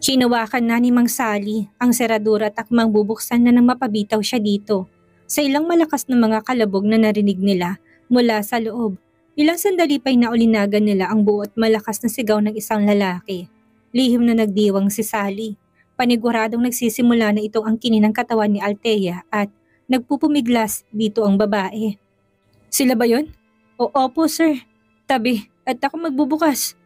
Hinawakan na ni Mang Sally ang seradura at akmang bubuksan na nang mapabitaw siya dito. Sa ilang malakas na mga kalabog na narinig nila mula sa loob, ilang sandali pa'y naulinagan nila ang buo at malakas na sigaw ng isang lalaki. Lihim na nagdiwang si Sally. Paniguradong nagsisimula na itong angkinin ng katawan ni Althea at nagpupumiglas dito ang babae. Sila ba yon? Opo sir. Tabi at ako magbubukas.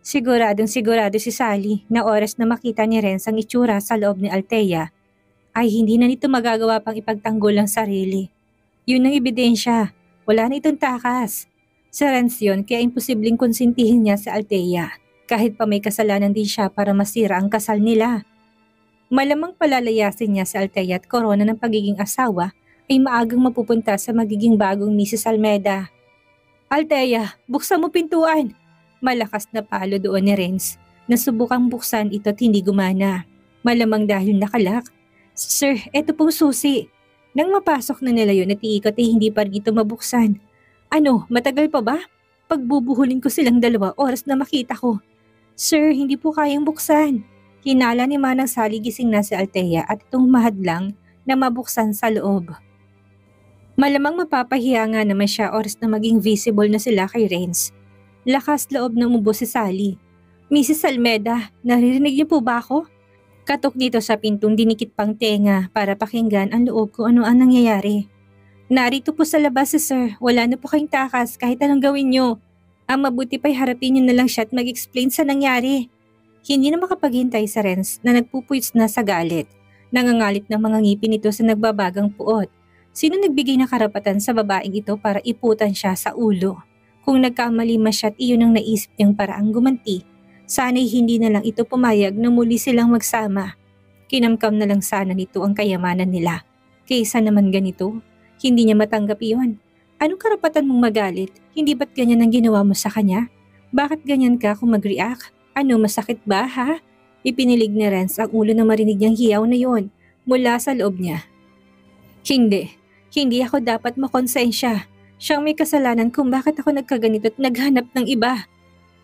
Siguradong sigurado si Sally na oras na makita ni Renz ang itsura sa loob ni Althea ay hindi na nito magagawa pang ipagtanggol ang sarili. Yun ang ebidensya, wala na itong takas. Sa Renz yun kaya imposibleng konsintihin niya si Althea kahit pa may kasalanan din siya para masira ang kasal nila. Malamang palalayasin niya si Althea at korona ng pagiging asawa ay maagang mapupunta sa magiging bagong Mrs. Almeda. Althea, buksan mo pintuan! Malakas na palo doon ni Renz. Nasubukang buksan ito at hindi gumana. Malamang dahil nakalak. Sir, eto pong susi. Nang mapasok na nila yun at iikot ay hindi pa rin ito mabuksan. Ano, matagal pa ba? Pagbubuhulin ko silang dalawa oras na makita ko. Sir, hindi po kayang buksan. Hinala ni Manang Sally gising na si Althea at itong mahadlang na mabuksan sa loob. Malamang mapapahiya nga naman siya oras na maging visible na sila kay Renz. Lakas loob na umubo si Sally. Mrs. Almeda, naririnig niyo po ba ako? Katok dito sa pintong dinikit pang tenga para pakinggan ang loob kung ano ang nangyayari. Narito po sa labas si sir, wala na po kayong takas kahit anong gawin niyo. Ang mabuti pa'y harapin niyo na lang siya at mag-explain sa nangyari. Hindi na makapaghintay sa Renz na nagpupuyos na sa galit. Nangangalit ng mga ngipin nito sa nagbabagang puot. Sino nagbigay ng karapatan sa babaeng ito para iputan siya sa ulo? Kung nagkamali man siya at iyon ang naisip niyang paraang gumanti, sana'y hindi na lang ito pumayag na muli silang magsama. Kinamkam na lang sana nito ang kayamanan nila. Kaysa naman ganito, hindi niya matanggap iyon. Anong karapatan mong magalit? Hindi ba't ganyan ang ginawa mo sa kanya? Bakit ganyan ka kung mag-react? Ano, masakit ba ha? Ipinilig ni Renz ang ulo na marinig niyang hiyaw na yon mula sa loob niya. Hindi ako dapat makonsensya. Siyang may kasalanan kung bakit ako nagkaganito at naghanap ng iba.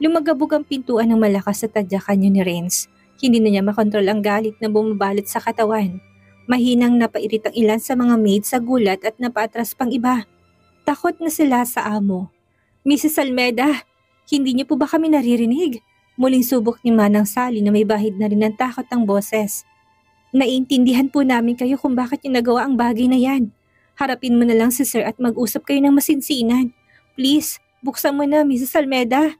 Lumagabog ang pintuan ng malakas sa tadyakan niya ni Renz. Hindi na niya makontrol ang galit na bumabalot sa katawan. Mahinang napairit ang ilan sa mga maid sa gulat at napaatras pang iba. Takot na sila sa amo. Mrs. Almeda, hindi niyo po ba kami naririnig? Muling subok ni Manang Sally na may bahid na rin ng takot ang boses. Naiintindihan po namin kayo kung bakit niyo nagawa ang bagay na yan. Harapin mo na lang si sir at mag-usap kayo ng masinsinan. Please, buksan mo na, Mrs. Almeda.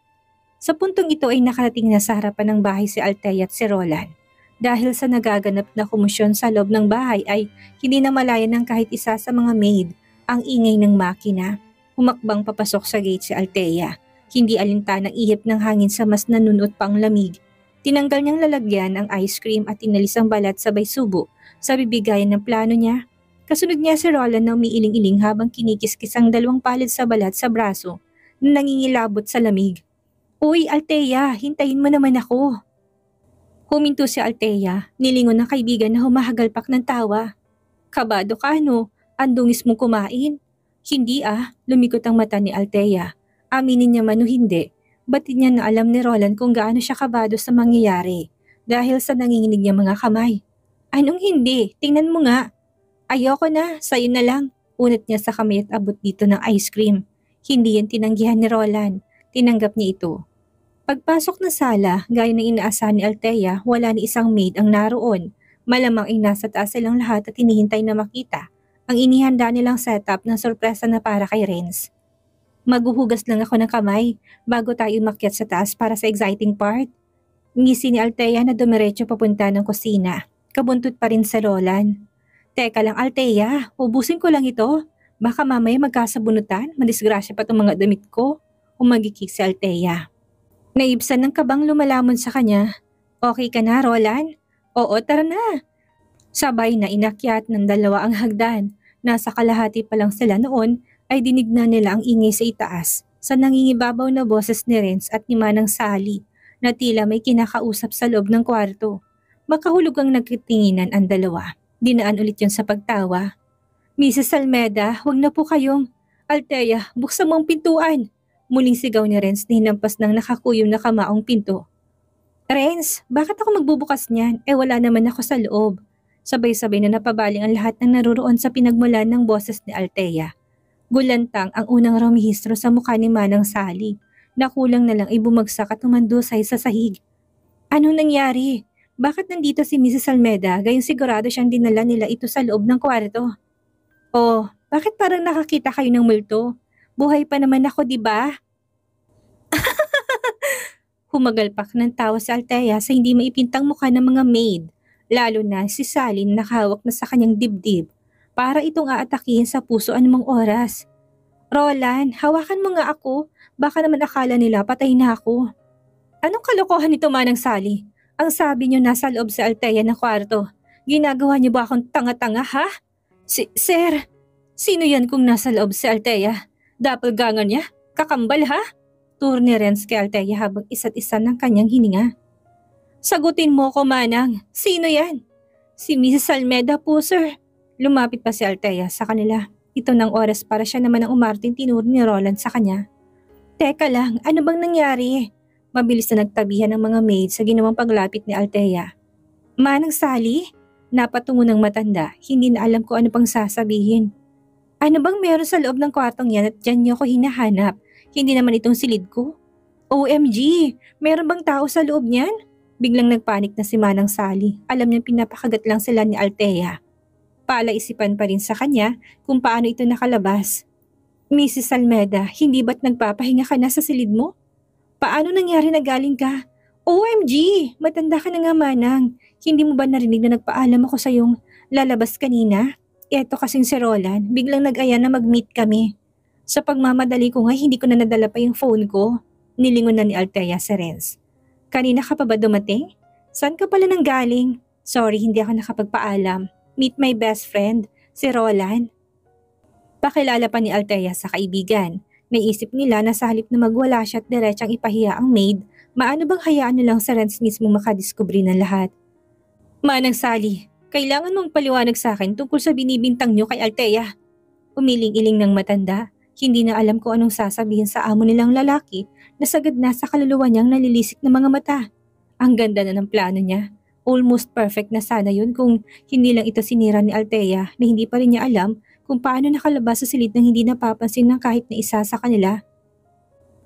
Sa puntong ito ay nakarating na sa harapan ng bahay si Althea at si Roland. Dahil sa nagaganap na komosyon sa loob ng bahay ay hindi na malaya ng kahit isa sa mga maid ang ingay ng makina. Humakbang papasok sa gate si Althea. Hindi alintanang ihip ng hangin sa mas nanunot pang lamig. Tinanggal niyang lalagyan ang ice cream at inalis ang balat sabay subo sa bibigayan ng plano niya. Kasunod niya si Roland na umiiling-iling habang kinikiskis ang dalawang palid sa balat sa braso na nangingilabot sa lamig. Uy, Althea, hintayin mo naman ako. Huminto si Althea, nilingon ng kaibigan na humahagalpak ng tawa. Kabado ka no? Andungis mong kumain? Hindi lumikot ang mata ni Althea. Aminin niya man o hindi, ba't niya na alam ni Roland kung gaano siya kabado sa mangyayari dahil sa nanginginig niya mga kamay. Anong hindi? Tingnan mo nga. Ayoko na, sa'yo na lang. Unat niya sa kamay at abot dito ng ice cream. Hindi yan tinanggihan ni Roland. Tinanggap niya ito. Pagpasok na sala, gaya ng inaasahan ni Althea, wala ni isang maid ang naroon. Malamang ay nasa taas silang lahat at hinihintay na makita ang inihanda nilang setup ng sorpresa na para kay Renz. Maghuhugas lang ako ng kamay bago tayo umakyat sa taas para sa exciting part. Ngisi ni Althea na dumiretso papunta ng kusina. Kabuntot pa rin sa Roland. Teka lang Althea, ubusin ko lang ito. Baka mamaya magkasabunutan, madisgrasya pa itong mga damit ko. Umagikik si Althea. Naibsan ng kabang lumalamon sa kanya. Okay ka na, Roland? Oo, tara na. Sabay na inakyat ng dalawa ang hagdan. Nasa kalahati pa lang sila noon ay dinig na nila ang ingay sa itaas sa nangingibabaw na boses ni Renz at ni Manang Sally na tila may kinakausap sa loob ng kwarto. Makahulog ang nagtitinginan ang dalawa. Dinaan ulit yun sa pagtawa. Mrs. Almeda, huwag na po kayong. Althea, buksan mo ang pintuan. Muling sigaw ni Renz na hinampas ng nakakuyom na kamaong pinto. Renz, bakit ako magbubukas niyan? Wala naman ako sa loob. Sabay-sabay na napabaling ang lahat ng naruroon sa pinagmulan ng boses ni Althea. Gulantang ang unang ramihistro sa mukha ni Manang Sally. Nakulang na lang ay bumagsak at umandusay sa sahig. Anong nangyari? Bakit nandito si Mrs. Almeda gayong sigurado siyang dinala nila ito sa loob ng kwarto? Oh, bakit parang nakakita kayo ng multo? Buhay pa naman ako, di ba? Humagalpak ng tawa si Althea sa hindi maipintang mukha ng mga maid, lalo na si Sally na nakahawak na sa kanyang dibdib para itong aatakihin sa puso anumang oras. Roland, hawakan mo nga ako, baka naman akala nila patay na ako. Anong kalokohan nito Manang Sally? Ang sabi niyo nasa loob si Althea ng kwarto. Ginagawa niyo ba akong tanga-tanga ha? Sir, sino yan kung nasa loob si Althea? Doppelganger niya? Kakambal ha? Turo ni Renz kay Althea habang isa't isa ng kanyang hininga. Sagutin mo ko Manang, sino yan? Si Mrs. Almeda po sir. Lumapit pa si Althea sa kanila. Ito ng oras para siya naman ang umarting tinuro ni Roland sa kanya. Teka lang, ano bang nangyari? Mabilis na nagtabihan ng mga maid sa ginawang paglapit ni Althea. Manang Sally? Napatungo ng matanda, hindi na alam ko ano pang sasabihin. Ano bang meron sa loob ng kwartong yan at dyan niyo ko hinahanap? Hindi naman itong silid ko. OMG! Meron bang tao sa loob niyan? Biglang nagpanik na si Manang Sally. Alam niyang pinapakagat lang sila ni Althea. Palaisipan pa rin sa kanya kung paano ito nakalabas. Mrs. Almeda, hindi ba't nagpapahinga ka na sa silid mo? Paano nangyari na galing ka? OMG! Matanda ka na nga Manang. Hindi mo ba narinig na nagpaalam ako sa iyong lalabas kanina? Eto kasing si Roland, biglang nag-aya na mag-meet kami. Sa pagmamadali ko nga, hindi ko na nadala pa yung phone ko. Nilingon na ni Althea si Renz. Kanina ka pa ba dumating? Saan ka pala nang galing? Sorry, hindi ako nakapagpaalam. Meet my best friend, si Roland. Pakilala pa ni Althea sa kaibigan. Naisip nila na sa halip na magwala siya at diretsang ipahiya ang maid, maano bang hayaan nilang si Renz mismo makadiskubre ng lahat? Manang Sally, kailangan mong paliwanag sa akin tungkol sa binibintang niyo kay Althea. Umiling-iling ng matanda. Hindi na alam ko anong sasabihin sa amo nilang lalaki na sagad na sa kaluluwa niyang nalilisik na mga mata. Ang ganda na ng plano niya. Almost perfect na sana yun kung hindi lang ito sinira ni Althea na hindi pa rin niya alam kung paano nakalabas sa silid nang hindi napapansin ng kahit na isa sa kanila.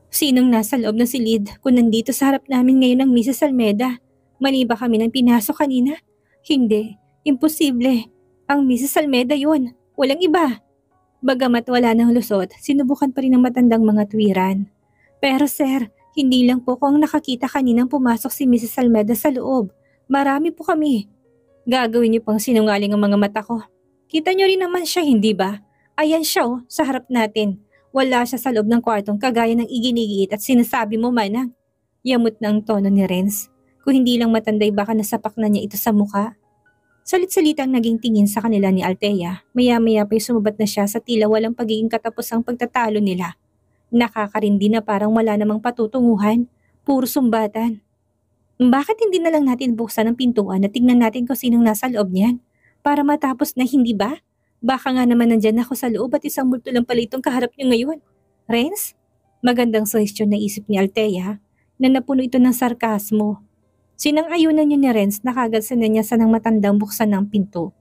Sinong nasa loob ng silid kung nandito sa harap namin ngayon ang Mrs. Almeda? Mali ba kami nang pinasok kanina? Hindi. Imposible. Ang Mrs. Almeda yun. Walang iba. Bagamat wala ng lusot, sinubukan pa rin ng matandang mga tuwiran. Pero sir, hindi lang po ko ang nakakita kaninang pumasok si Mrs. Almeda sa loob. Marami po kami. Gagawin niyo pang sinungaling ang mga mata ko. Kita niyo rin naman siya, hindi ba? Ayan siya sa harap natin. Wala siya sa loob ng kwartong kagaya ng iginigiit at sinasabi mo Manang. Yamot na ang tono ni Renz. Kung hindi lang matanday baka nasapak na niya ito sa mukha. Salit-salitang naging tingin sa kanila ni Althea. Maya-maya pa'y sumabat na siya sa tila walang pagiging katapusang pagtatalo nila. Nakakarindi na parang wala namang patutunguhan. Puro sumbatan. Bakit hindi na lang natin buksan ang pintuan at tingnan natin kung sinong nasa loob niyan? Para matapos na hindi ba? Baka nga naman nandyan ako sa loob at isang multo lang pala itong kaharap niyo ngayon. Renz? Magandang suhestyon na isip ni Althea na napuno ito ng sarkasmo. Sinang-ayunan niyo ni Renz na kagad sinanyasan ng matandang buksan ng pinto.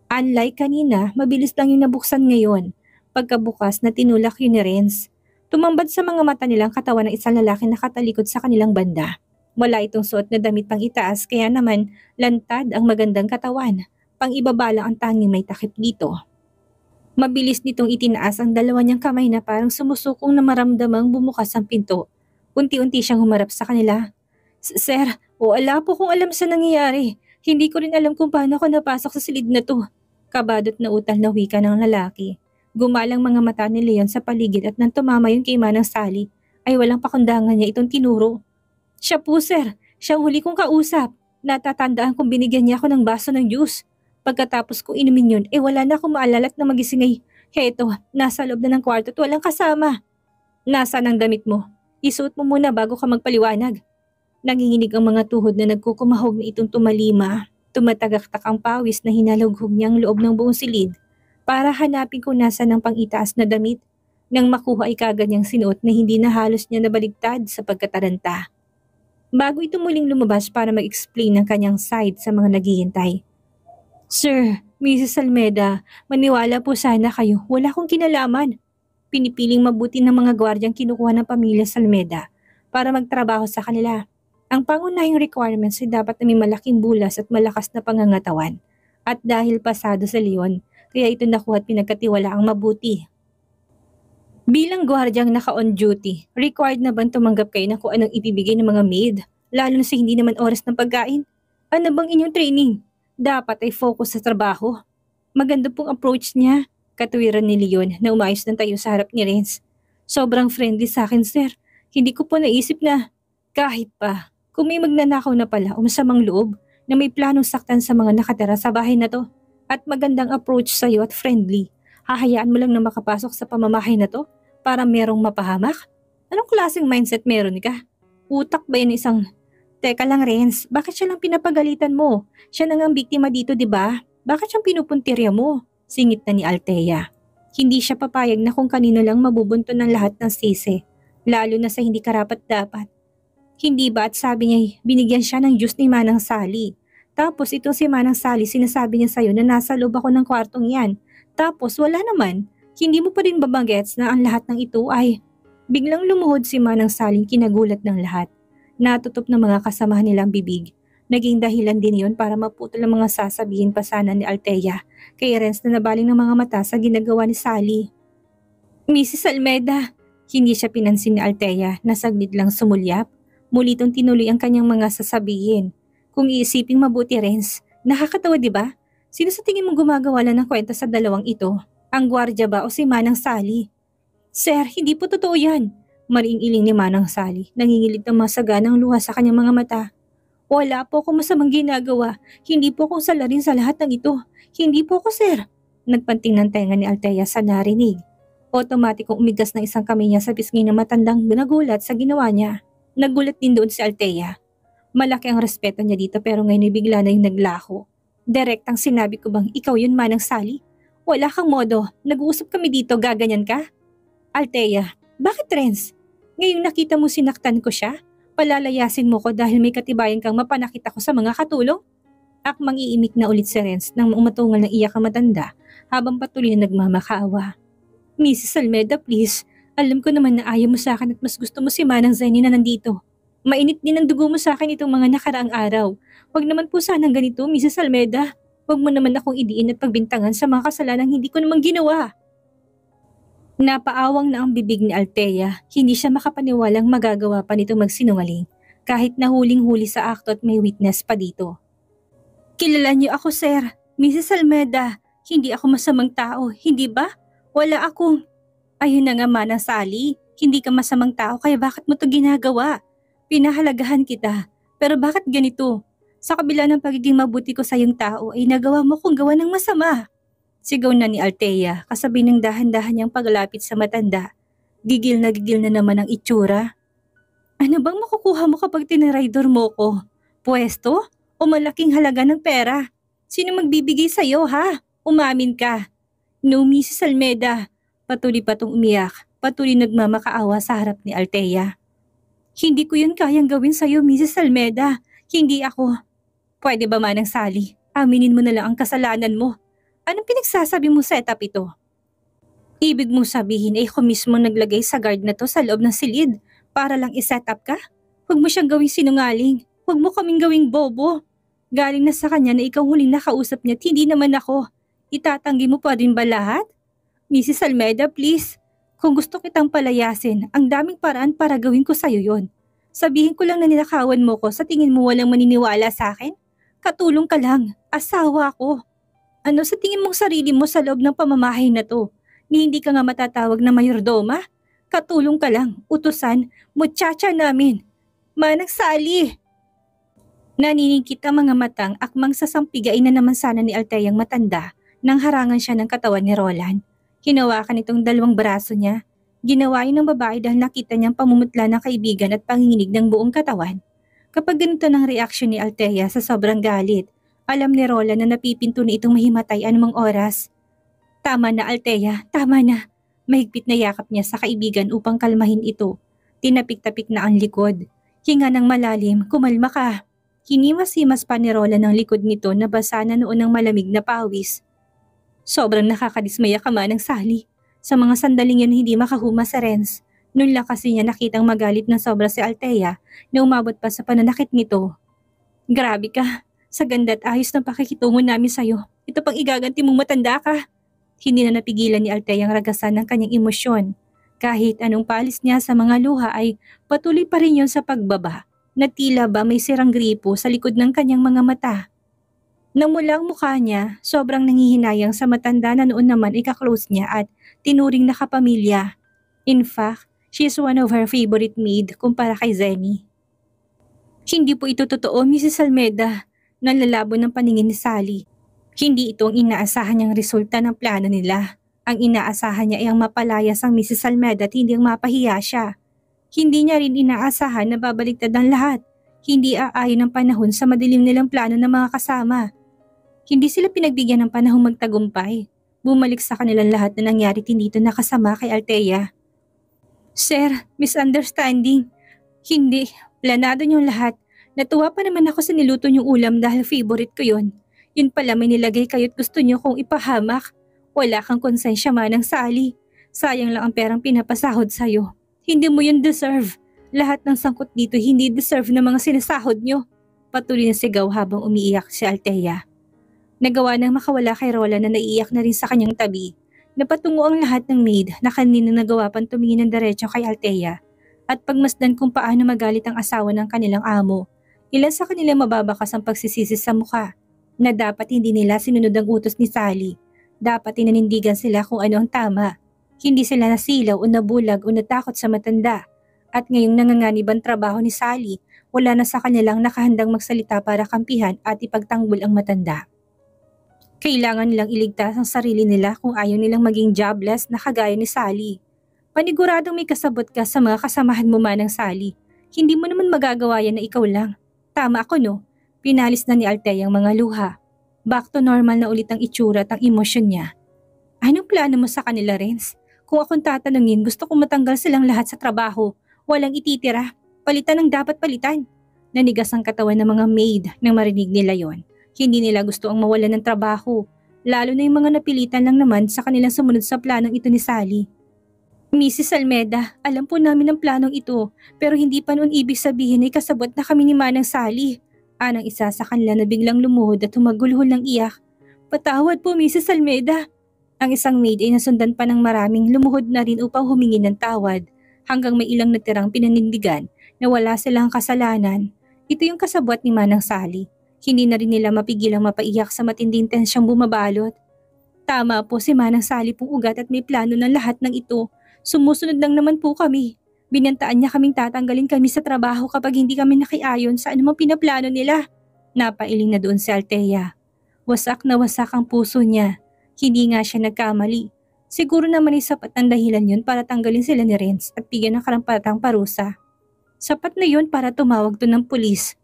Unlike kanina, mabilis lang yung nabuksan ngayon. Pagkabukas na tinulak yun ni Renz. Tumambad sa mga mata nilang katawan ng isang lalaki na katalikod sa kanilang banda. Wala itong suot na damit pang itaas kaya naman lantad ang magandang katawan. Pang ibaba lang ang tanging may takip dito. Mabilis nitong itinaas ang dalawa niyang kamay na parang sumusukong na maramdamang bumukas ang pinto. Unti-unti siyang humarap sa kanila. Sir, wala po kung alam sa nangyayari. Hindi ko rin alam kung paano ako napasok sa silid na to. Kabadot na utal na wika ng lalaki. Gumalang mga mata ni Leon sa paligid at nang tumama yun kay Manang Sally, ay walang pakundangan niya itong tinuro. Siya po sir, siyang huli kong kausap. Natatandaan kong binigyan niya ako ng baso ng juice. Pagkatapos kong inumin yun, wala na akong maalala na magising ay, heto, nasa loob na ng kwarto at walang kasama. Nasaan ang damit mo? Isuot mo muna bago ka magpaliwanag. Nanginginig ang mga tuhod na nagkukumahog na itong tumalima. Tumatagaktak ang pawis na hinalughog niyang loob ng buong silid para hanapin kung nasa ng pang-itaas na damit. Nang makuha ay kagad niyang sinuot na hindi na halos niya nabaligtad sa pagkataranta. bago ito muling lumabas para mag-explain ng kanyang side sa mga naghihintay. Sir, Mrs. Almeda, maniwala po sana kayo, wala akong kinalaman. Pinipiling mabuti ng mga gwardyang kinukuha ng pamilya Salmeda para magtrabaho sa kanila. Ang pangunahing requirements ay dapat na may malaking bulas at malakas na pangangatawan. At dahil pasado sa Leon, kaya ito nakuha at pinagkatiwalaang mabuti. Bilang gwardyang naka-on duty, required na bang tumanggap kayo ng kung anong ibibigay ng mga maid, lalo na sa hindi naman oras ng pagkain? Ano bang inyong training? Dapat ay focus sa trabaho. Maganda pong approach niya. Katuwiran ni Leon na umayos ng tayo sa harap ni Renz. Sobrang friendly sa akin, sir. Hindi ko po naisip na kahit pa kung may magnanakaw na pala o masamang loob na may planong saktan sa mga nakatira sa bahay na to at magandang approach sa iyo at friendly. Hahayaan mo lang na makapasok sa pamamahay na to para merong mapahamak? Anong klaseng mindset meron ka? Utak ba yan isang... Teka lang, Renz, bakit siya lang pinapagalitan mo? Siya na nga ang biktima dito, di ba? Bakit siyang pinupuntirya mo? Singit na ni Althea. Hindi siya papayag na kung kanino lang mabubunto ng lahat ng sisi, lalo na sa hindi karapat-dapat. Hindi ba at sabi niya binigyan siya ng juice ni Manang Sally? Tapos itong si Manang Sally sinasabi niya sa'yo na nasa loob ako ng kwartong yan. Tapos wala naman. Hindi mo pa rin babagets na ang lahat ng ito ay... Biglang lumuhod si Manang Sally kinagulat ng lahat. Natutup ng mga kasamahan nilang bibig. Naging dahilan din yon para maputol ang mga sasabihin pa sana ni Althea kay Renz na nabaling ng mga mata sa ginagawa ni Sally. Mrs. Almeda, hindi siya pinansin ni Althea na saglit lang sumulyap. Muli itong tinuloy ang kanyang mga sasabihin. Kung iisiping mabuti, Renz, nakakatawa di ba? Sino sa tingin mo gumagawa lang ng kwenta sa dalawang ito? Ang gwardya ba o si Manang Sally? Sir, hindi po totoo yan. Maring iling ni Manang Sally, nangingilit ng masaganang luha sa kanyang mga mata. Wala po akong masamang ginagawa. Hindi po akong salarin sa lahat ng ito. Hindi po ako, sir. Nagpanting ng tenga ni Althea sa narinig. Otomatikong umigas ng isang kamay niya sa pisngi ng matandang nagulat sa ginawa niya. Nagulat din doon si Althea. Malaki ang respeto niya dito pero ngayon ay bigla na yung naglaho. Direktang sinabi ko bang ikaw yun, Manang Sally? Wala kang modo. Nag-uusap kami dito, gaganyan ka? Althea, bakit, Renz? Ngayong nakita mo sinaktan ko siya? Palalayasin mo ko dahil may katibayan kang mapanakit ako sa mga katulong? Akmang iimik na ulit si Renz nang umatungal ng iyak ang matanda habang patuloy na nagmamakaawa. Mrs. Almeda, please. Alam ko naman na ayaw mo sa akin at mas gusto mo si Manang Zenny na nandito. Mainit din ang dugo mo sa akin itong mga nakaraang araw. Huwag naman po sanang ganito, Mrs. Almeda. Huwag mo naman akong idiin at pagbintangan sa mga kasalanang hindi ko naman ginawa. Napaawang na ang bibig ni Althea, hindi siya makapaniwalang magagawa pa nito magsinungaling kahit nahuling-huli sa akto at may witness pa dito. Kilala niyo ako, sir. Mrs. Almeda, hindi ako masamang tao, hindi ba? Wala akong... Ayun na nga, Manang Sally, hindi ka masamang tao kaya bakit mo to ginagawa? Pinahalagahan kita, pero bakit ganito? Sa kabila ng pagiging mabuti ko sa iyong tao ay nagawa mo kong gawa ng masama. Sigaw na ni Althea kasabay ng dahan-dahan niyang paglapit sa matanda. Gigil na naman ang itsura. Ano bang makukuha mo kapag tiniraydor mo ko? Pwesto? O malaking halaga ng pera? Sino magbibigay sa'yo, ha? Umamin ka. No, Mrs. Almeda. Patuloy patong umiyak. Patuloy nagmamakaawa sa harap ni Althea. Hindi ko yun kayang gawin sa'yo, Mrs. Almeda. Hindi ako. Pwede ba, Manang Sally? Aminin mo na lang ang kasalanan mo. Anong pinagsasabi mo sa etap ito? Ibig mong sabihin ay ako mismo naglagay sa guard na to sa loob ng silid para lang iset up ka? Huwag mo siyang gawing sinungaling. Huwag mo kaming gawing bobo. Galing na sa kanya na ikaw huling nakausap niya at hindi naman ako. Itatanggi mo pa rin ba lahat? Mrs. Almeda, please. Kung gusto kitang palayasin, ang daming paraan para gawin ko sa'yo yon. Sabihin ko lang na ninakawan mo ko sa tingin mo walang maniniwala sa akin? Katulong ka lang. Asawa ko. Ano sa tingin mong sarili mo sa loob ng pamamahay na to? Ni hindi ka nga matatawag na mayordoma? Katulong ka lang, utusan, muchacha namin. Manang Sally! Naniningkit ang mga matang akmang sasampigain na naman sana ni Althea ang matanda nang harangan siya ng katawan ni Roland. Hinawakan itong dalawang braso niya. Ginawa yun ng babae dahil nakita niyang pamumutla ng kaibigan at panginginig ng buong katawan. Kapag ganito ng reaksyon ni Althea sa sobrang galit, alam ni Roland na napipinto na itong mahimatay anumang oras. Tama na, Althea, tama na. Mahigpit na yakap niya sa kaibigan upang kalmahin ito. Tinapik-tapik na ang likod. Hinga ng malalim, kumalma ka. Hinimas-himas pa ni Roland ng likod nito na basa na noon ng malamig na pawis. Sobrang nakakadismaya ka Manang Sally. Sa mga sandaling yun hindi makahuma sa Renz. Noon lang kasi niya nakitang magalit ng sobra si Althea na umabot pa sa pananakit nito. Grabe ka. Sa ganda at ayos ng pakikitungo namin sa'yo. Ito pang igaganti mong matanda ka. Hindi na napigilan ni Althea ang ragasan ng kanyang emosyon. Kahit anong palis niya sa mga luha ay patuloy pa rin yun sa pagbaba na tila ba may sirang gripo sa likod ng kanyang mga mata. Namula ang mukha niya, sobrang nangihinayang sa matanda na noon naman ika-close niya at tinuring na kapamilya. In fact, she is one of her favorite maid kumpara kay Zenny. Hindi po ito totoo, Mrs. Almeda, nanlalabo ng paningin ni Sally. Hindi ito ang inaasahan niyang resulta ng plano nila. Ang inaasahan niya ay ang mapalayas ang Mrs. Almeda at hindi ang mapahiya siya. Hindi niya rin inaasahan na babaliktad ang lahat. Hindi aayon ang panahon sa madilim nilang plano ng mga kasama. Hindi sila pinagbigyan ng panahong magtagumpay. Bumalik sa kanilang lahat na nangyari hindi ito nakasama kay Althea. Sir, misunderstanding. Hindi, planado niyong lahat. Natuwa pa naman ako sa niluto niyong ulam dahil favorite ko yun. Yun pala may nilagay kayo't gusto niyo kong ipahamak. Wala kang konsensya Manang Sally. Sayang lang ang perang pinapasahod sa'yo. Hindi mo yun deserve. Lahat ng sangkot dito hindi deserve ng mga sinasahod niyo. Patuloy na sigaw habang umiiyak si Althea. Nagawa nang makawala kay Roland na naiiyak na rin sa kanyang tabi. Napatungo ang lahat ng maid na kanina nagawa pang tumingin ng diretso kay Althea at pagmasdan kung paano magalit ang asawa ng kanilang amo. Ilan sa kanila mababakas ang pagsisisi sa mukha na dapat hindi nila sinunod ang utos ni Sally. Dapat tinanindigan sila kung ano ang tama. Hindi sila nasilaw o nabulag o natakot sa matanda. At ngayong nanganganib ang trabaho ni Sally, wala na sa kanilang nakahandang magsalita para kampihan at ipagtanggol ang matanda. Kailangan nilang iligtas ang sarili nila kung ayaw nilang maging jobless na kagaya ni Sally. Paniguradong may kasabot ka sa mga kasamahan mo Manang Sally. Hindi mo naman magagawa yan na ikaw lang. Tama ako no? Pinalis na ni Althea ang mga luha. Back to normal na ulit ang itsura at ang emosyon niya. Anong plano mo sa kanila, Renz? Kung akong tatanungin, gusto kong matanggal silang lahat sa trabaho. Walang ititira. Palitan ang dapat palitan. Nanigas ang katawan ng mga maid nang marinig nila yon. Hindi nila gusto ang mawalan ng trabaho. Lalo na yung mga napilitan lang naman sa kanilang sumunod sa planong ito ni Sally. Mrs. Almeda, alam po namin ang planong ito, pero hindi pa noon ibig sabihin ay kasabot na kami ni Manang Sally. Anang isa sa kanila na biglang lumuhod at humagulhol ng iyak. Patawad po Mrs. Almeda. Ang isang maid ay nasundan pa ng maraming lumuhod na rin upang humingi ng tawad hanggang may ilang natirang pinanindigan na wala silang kasalanan. Ito yung kasabwat ni Manang Sally. Hindi na rin nila mapigilang mapaiyak sa matinding tensyong bumabalot. Tama po si Manang Sally pong ugat at may plano ng lahat ng ito. Sumusunod lang naman po kami. Binantaan niya kaming tatanggalin kami sa trabaho kapag hindi kami nakiayon sa anumang pinaplano nila. Napailing na doon si Althea. Wasak na wasak ang puso niya. Hindi nga siya nagkamali. Siguro naman ay sapat ang dahilan yun para tanggalin sila ni Renz at bigyan ng karampatang parusa. Sapat na yun para tumawag to ng pulis.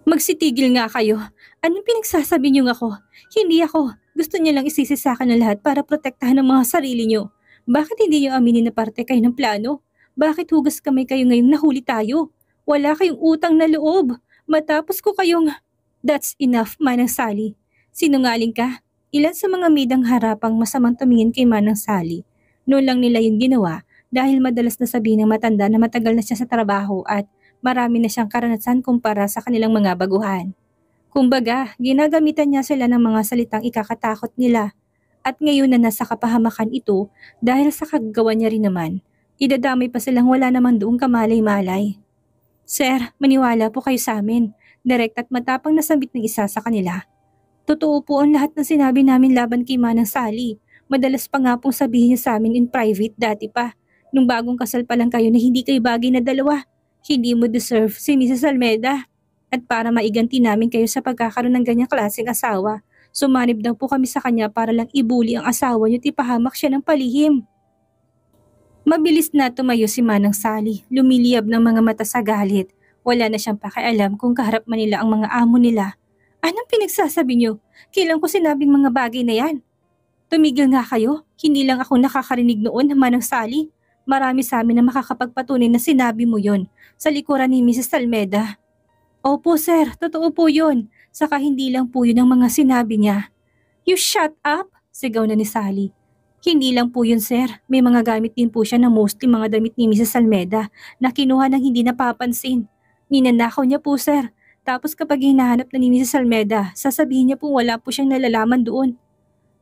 Magsitigil nga kayo. Anong pinagsasabi niyo ako? Hindi ako. Gusto niya lang isisi sa akin ang lahat para protektahan ang mga sarili niyo. Bakit hindi niyo aminin na parte kayo ng plano? Bakit hugas kamay kayo ngayong nahuli tayo? Wala kayong utang na loob. Matapos ko kayong... That's enough, Manang Sally. Sinungaling ka? Ilan sa mga midang harapang masamang tumingin kay Manang Sally. Noon lang nila yung ginawa dahil madalas na sabihin ng matanda na matagal na siya sa trabaho at marami na siyang karanasan kumpara sa kanilang mga baguhan. Kumbaga, ginagamitan niya sila ng mga salitang ikakatakot nila. At ngayon na nasa kapahamakan ito dahil sa kagagawa niya rin naman, idadamay pa silang wala naman doong kamalay-malay. Sir, maniwala po kayo sa amin. Direct at matapang nasambit ng isa sa kanila. Totoo po ang lahat ng sinabi namin laban kay Manang Sally. Madalas pa nga pong sabihin niya sa amin in private dati pa. Nung bagong kasal pa lang kayo na hindi kayo bagay na dalawa. Hindi mo deserve si Mrs. Almeda. At para maiganti namin kayo sa pagkakaroon ng ganyang klaseng asawa, sumanib daw po kami sa kanya para lang ibuli ang asawa niyo at ipahamak siya ng palihim. Mabilis na tumayo si Manang Sally, lumiliyab ng mga mata sa galit. Wala na siyang pakialam kung kaharap man nila ang mga amo nila. Anong pinagsasabi niyo? Kailan ko sinabing mga bagay na yan? Tumigil nga kayo, hindi lang ako nakakarinig noon, Manang Sally. Marami sa amin na makakapagpatunay na sinabi mo yon sa likuran ni Mrs. Almeda. Opo sir, totoo po yun. Saka hindi lang po yun ang mga sinabi niya. You shut up! Sigaw na ni Sally. Hindi lang po yun sir, may mga gamit din po siya na mostly mga damit ni Mrs. Almeda na kinuha ng hindi napapansin. Ninanakaw niya po sir. Tapos kapag hinahanap na ni Mrs. Almeda, sasabihin niya po wala po siyang nalalaman doon.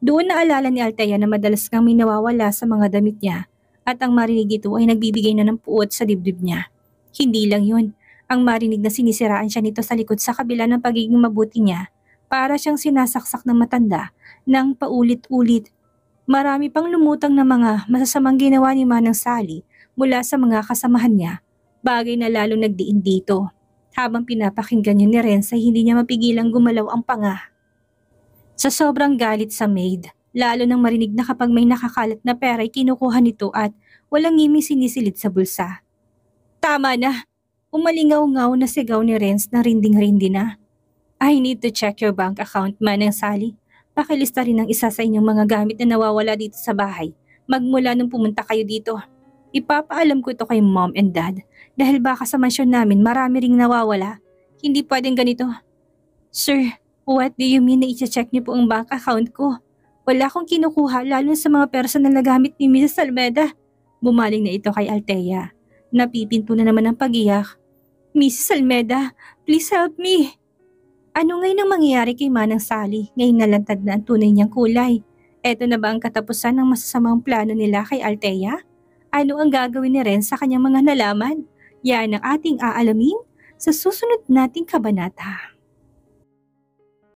Doon naalala ni Althea na madalas kang may nawawala sa mga damit niya at ang marinig ito ay nagbibigay na ng puot sa dibdib niya. Hindi lang yun, ang marinig na sinisiraan siya nito sa likod sa kabila ng pagiging mabuti niya para siyang sinasaksak ng matanda ng paulit-ulit. Marami pang lumutang na mga masasamang ginawa ni Manang Sally mula sa mga kasamahan niya, bagay na lalong nagdiin dito. Habang pinapakinggan niya ni Renz ay hindi niya mapigilang gumalaw ang panga. Sa sobrang galit sa maid, lalo nang marinig na kapag may nakakalat na pera ay kinukuha nito at walang ngiming sinisilid sa bulsa. Tama na! Umalingaw-ngaw na sigaw ni Renz na rinding-rindi na. I need to check your bank account, Manang Sally. Pakilista rin ang isa sa inyong mga gamit na nawawala dito sa bahay magmula nung pumunta kayo dito. Ipapaalam ko ito kay mom and dad dahil baka sa mansyon namin marami ring nawawala. Hindi pwedeng ganito. Sir, what do you mean na i-check niyo po ang bank account ko? Wala akong kinukuha lalo sa mga personal na gamit ni Mrs. Almeda. Bumaling na ito kay Althea. Napipinto na naman ang pag-iyak. Mrs. Almeda, please help me. Ano ngayon ang mangyayari kay Manang Sally ngayong nalantad na ang tunay niyang kulay? Eto na ba ang katapusan ng masasamang plano nila kay Althea? Ano ang gagawin ni Renz sa kanyang mga nalaman? Yan ang ating aalamin sa susunod nating kabanata.